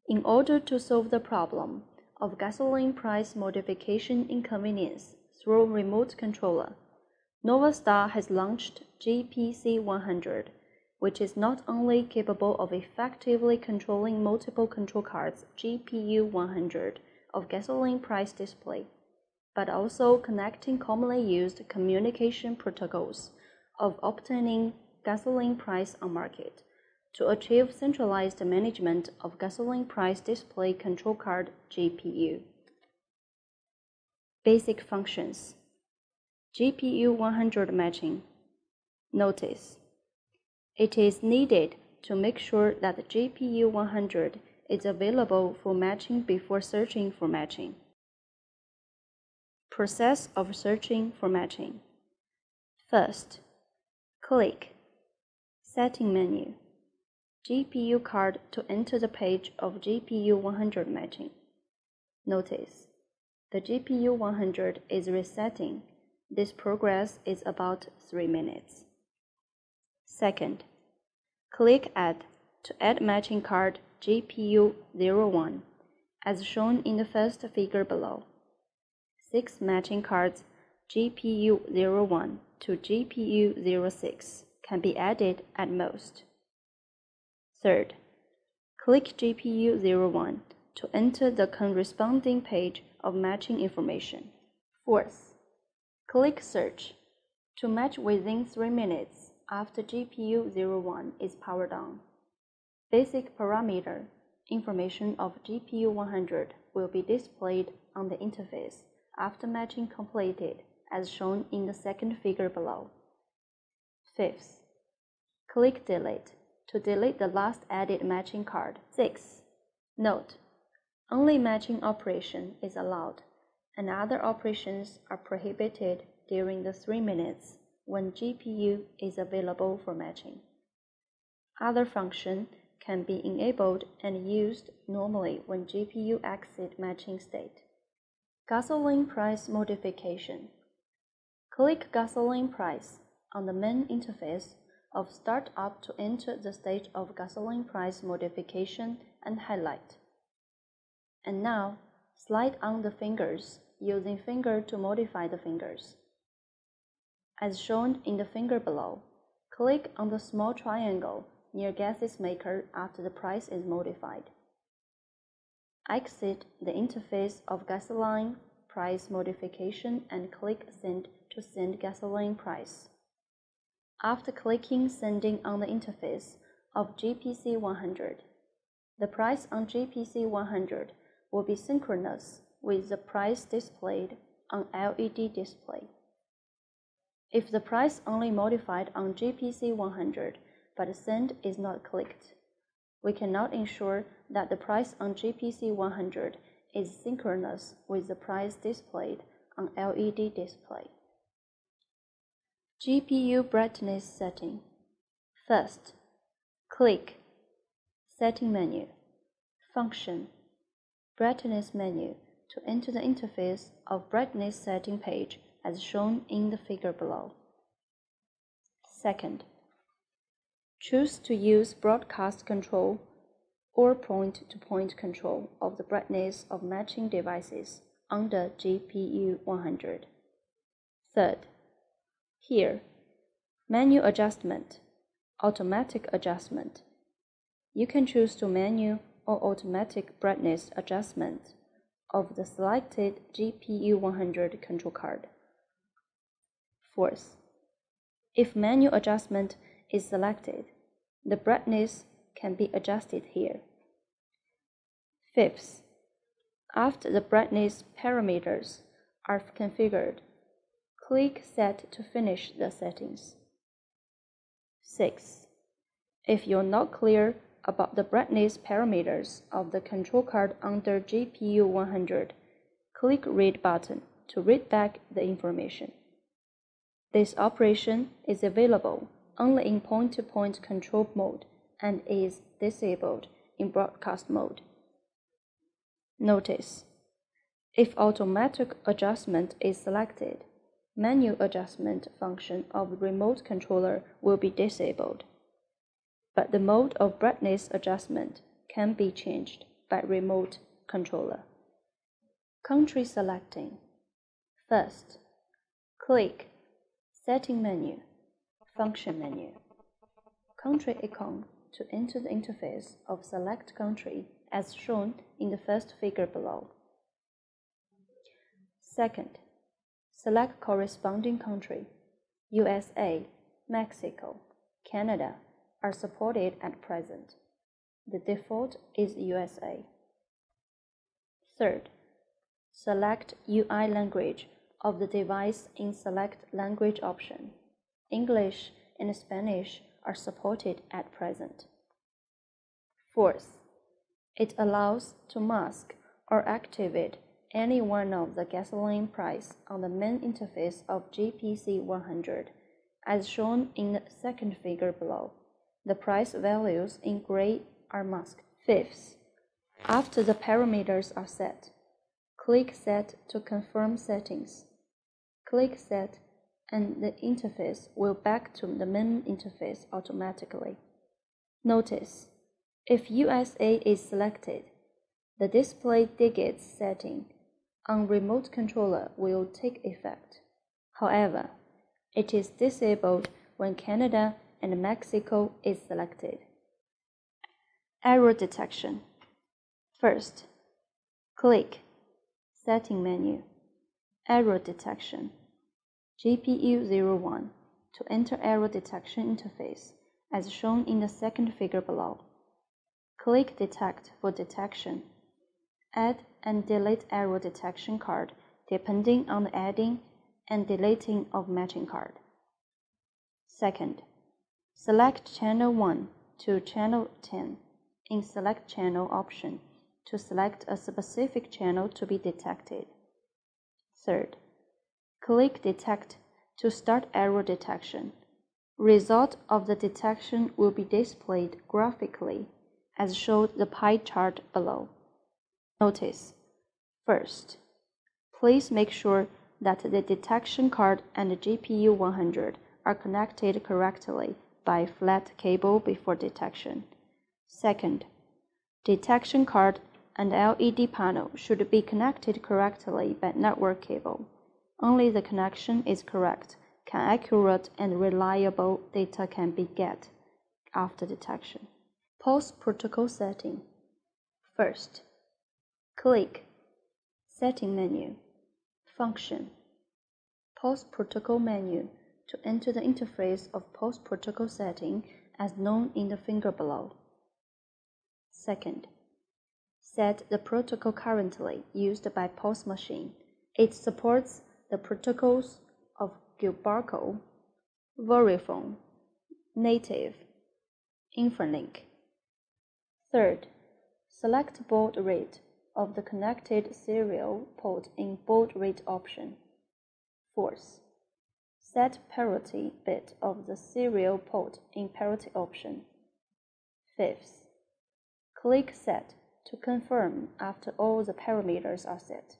In order to solve the problem of gasoline price modification inconvenience through remote controller, NovaStar has launched GPC100, which is not only capable of effectively controlling multiple control cards GPU100 of gasoline price display, but also connecting commonly used communication protocols of obtaining gasoline price on market to achieve centralized management of gasoline price display control card GPU. Basic functions: GPU100 matching. Notice: it is needed to make sure that the GPU100 is available for matching before searching for matching. Process of searching for matching. First, click Setting menu, GPU card to enter the page of GPU100 matching. Notice, the GPU100 is resetting. This progress is about 3 minutes. Second, click Add to add matching card GPU01, as shown in the first figure below. 6 matching cards GPU01 to GPU06 can be added at most. Third, click GPU01 to enter the corresponding page of matching information. Fourth, click Search to match within 3 minutes after GPU01 is powered on. Basic parameter information of GPU100 will be displayed on the interface after matching completed, as shown in the second figure below. Fifth, click Delete to delete the last added matching card. 6. Note: only matching operation is allowed, and other operations are prohibited during the 3 minutes when GPU is available for matching. Other functions can be enabled and used normally when GPU exits matching state. Gasoline price modification. Click Gasoline price on the main interface of Startup to enter the stage of gasoline price modification and highlight. And now, slide on the fingers using finger to modify the fingers. As shown in the finger below, click on the small triangle near gases maker after the price is modified. Exit the interface of gasoline price modification and click Send to send gasoline price. After clicking Sending on the interface of GPC100, the price on GPC100 will be synchronous with the price displayed on LED display. If the price only modified on GPC100 but Send is not clicked, we cannot ensure that the price on GPC100 is synchronous with the price displayed on LED display. GPU brightness setting. First, click Setting menu, Function, Brightness menu to enter the interface of brightness setting page as shown in the figure below. Second, choose to use broadcast control or point-to-point control of the brightness of matching devices under GPU100. Third, here, menu adjustment, automatic adjustment. You can choose to manual or automatic brightness adjustment of the selected GPU100 control card. Fourth, if manual adjustment is selected, the brightness can be adjusted here. Fifth, after the brightness parameters are configured, click Set to finish the settings. Sixth, if you're not clear about the brightness parameters of the control card under GPU100, click Read button to read back the information. This operation is available only in point-to-point control mode and is disabled in broadcast mode. Notice, if automatic adjustment is selected, manual adjustment function of remote controller will be disabled, but the mode of brightness adjustment can be changed by remote controller. Country selecting. First, click Setting menu, Function menu. Country icon to enter the interface of select country as shown in the first figure below. Second, select corresponding country. USA, Mexico, Canada are supported at present. The default is USA. Third, select UI language of the device in Select Language option. English and Spanish are supported at present. Fourth, it allows to mask or activate any one of the gasoline price on the main interface of GPC100, as shown in the second figure below. The price values in gray are masked. Fifth, after the parameters are set, click Set to confirm settings. Click Set and the interface will back to the main interface automatically. Notice, if USA is selected, the display digits setting on remote controller will take effect. However, it is disabled when Canada and Mexico is selected. Error detection. First, click Setting menu, Error detection, GPU01 to enter error detection interface as shown in the second figure below. Click Detect for detection. Add and delete error detection card depending on the adding and deleting of matching card. Second, select Channel 1 to Channel 10 in Select Channel option to select a specific channel to be detected. Third, click Detect to start error detection. Result of the detection will be displayed graphically as shown the pie chart below. Notice, first, please make sure that the detection card and the GPU100 are connected correctly by flat cable before detection. Second, detection card and LED panel should be connected correctly by network cable. Only the connection is correct can accurate and reliable data can be get after detection. Post protocol setting. First, click Setting menu, Function, Post protocol menu to enter the interface of post protocol setting as known in the finger below. Second, set the protocol currently used by POS machine. It supports the protocols of Gilbarco, Verifone, Native, Infinlink. Third, select baud rate of the connected serial port in baud rate option. Fourth, set parity bit of the serial port in parity option. Fifth, click Set to confirm after all the parameters are set.